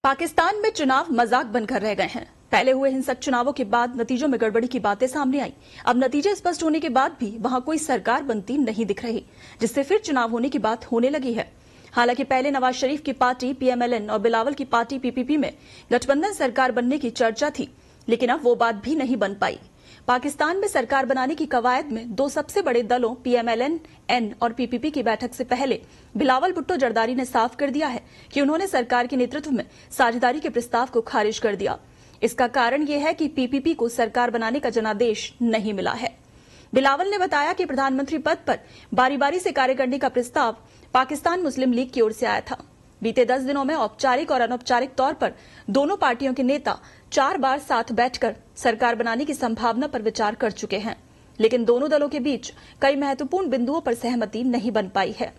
पाकिस्तान में चुनाव मजाक बनकर रह गए हैं। पहले हुए हिंसक चुनावों के बाद नतीजों में गड़बड़ी की बातें सामने आई। अब नतीजे स्पष्ट होने के बाद भी वहां कोई सरकार बनती नहीं दिख रही, जिससे फिर चुनाव होने की बात होने लगी है। हालांकि पहले नवाज शरीफ की पार्टी पीएमएलएन और बिलावल की पार्टी पीपीपी में गठबंधन सरकार बनने की चर्चा थी, लेकिन अब वो बात भी नहीं बन पाई। पाकिस्तान में सरकार बनाने की कवायद में दो सबसे बड़े दलों पीएमएलएन और पीपीपी की बैठक से पहले बिलावल भुट्टो जरदारी ने साफ कर दिया है कि उन्होंने सरकार के नेतृत्व में साझेदारी के प्रस्ताव को खारिज कर दिया। इसका कारण यह है कि पीपीपी को सरकार बनाने का जनादेश नहीं मिला है। बिलावल ने बताया कि प्रधानमंत्री पद पर बारी बारी से कार्य करने का प्रस्ताव पाकिस्तान मुस्लिम लीग की ओर से आया था। बीते 10 दिनों में औपचारिक और अनौपचारिक तौर पर दोनों पार्टियों के नेता 4 बार साथ बैठकर सरकार बनाने की संभावना पर विचार कर चुके हैं, लेकिन दोनों दलों के बीच कई महत्वपूर्ण बिंदुओं पर सहमति नहीं बन पाई है।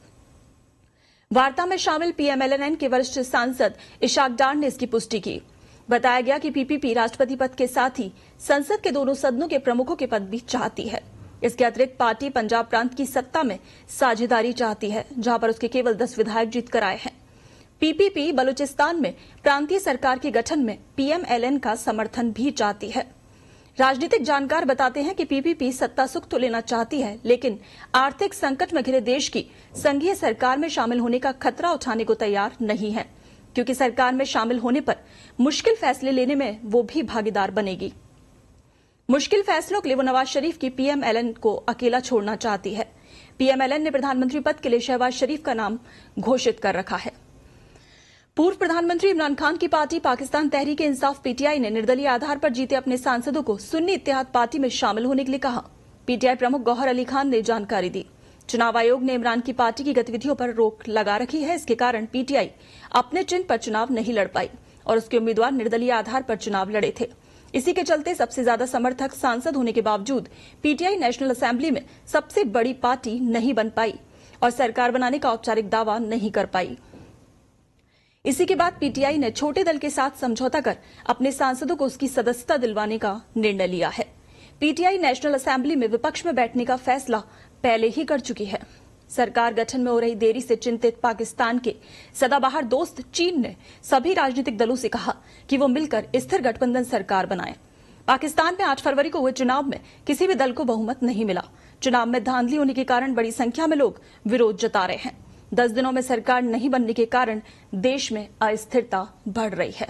वार्ता में शामिल पीएमएलएन के वरिष्ठ सांसद इशाक डार ने इसकी पुष्टि की। बताया गया कि पीपीपी राष्ट्रपति पद के साथ ही संसद के दोनों सदनों के प्रमुखों के पद भी चाहती है। इसके अतिरिक्त पार्टी पंजाब प्रांत की सत्ता में साझेदारी चाहती है, जहां पर उसके केवल 10 विधायक जीत कर आए हैं। पीपीपी बलूचिस्तान में प्रांतीय सरकार के गठन में पीएमएलएन का समर्थन भी चाहती है। राजनीतिक जानकार बताते हैं कि पीपीपी सत्ता सुख तो लेना चाहती है, लेकिन आर्थिक संकट में घिरे देश की संघीय सरकार में शामिल होने का खतरा उठाने को तैयार नहीं है, क्योंकि सरकार में शामिल होने पर मुश्किल फैसले लेने में वो भी भागीदार बनेगी। मुश्किल फैसलों के लिए वो नवाज शरीफ की पीएमएलएन को अकेला छोड़ना चाहती है। पीएमएलएन ने प्रधानमंत्री पद के लिए शहबाज शरीफ का नाम घोषित कर रखा है। पूर्व प्रधानमंत्री इमरान खान की पार्टी पाकिस्तान तहरीक इंसाफ पीटीआई ने निर्दलीय आधार पर जीते अपने सांसदों को सुन्नी इत्तेहाद पार्टी में शामिल होने के लिए कहा। पीटीआई प्रमुख गौहर अली खान ने जानकारी दी। चुनाव आयोग ने इमरान की पार्टी की गतिविधियों पर रोक लगा रखी है। इसके कारण पीटीआई अपने चिन्ह पर चुनाव नहीं लड़ पाई और उसके उम्मीदवार निर्दलीय आधार पर चुनाव लड़े थे। इसी के चलते सबसे ज्यादा समर्थक सांसद होने के बावजूद पीटीआई नेशनल असेंबली में सबसे बड़ी पार्टी नहीं बन पाई और सरकार बनाने का औपचारिक दावा नहीं कर पाई। इसी के बाद पीटीआई ने छोटे दल के साथ समझौता कर अपने सांसदों को उसकी सदस्यता दिलवाने का निर्णय लिया है। पीटीआई नेशनल असेंबली में विपक्ष में बैठने का फैसला पहले ही कर चुकी है। सरकार गठन में हो रही देरी से चिंतित पाकिस्तान के सदाबहार दोस्त चीन ने सभी राजनीतिक दलों से कहा कि वो मिलकर स्थिर गठबंधन सरकार बनाएं। पाकिस्तान में 8 फरवरी को हुए चुनाव में किसी भी दल को बहुमत नहीं मिला। चुनाव में धांधली होने के कारण बड़ी संख्या में लोग विरोध जता रहे हैं। 10 दिनों में सरकार नहीं बनने के कारण देश में अस्थिरता बढ़ रही है।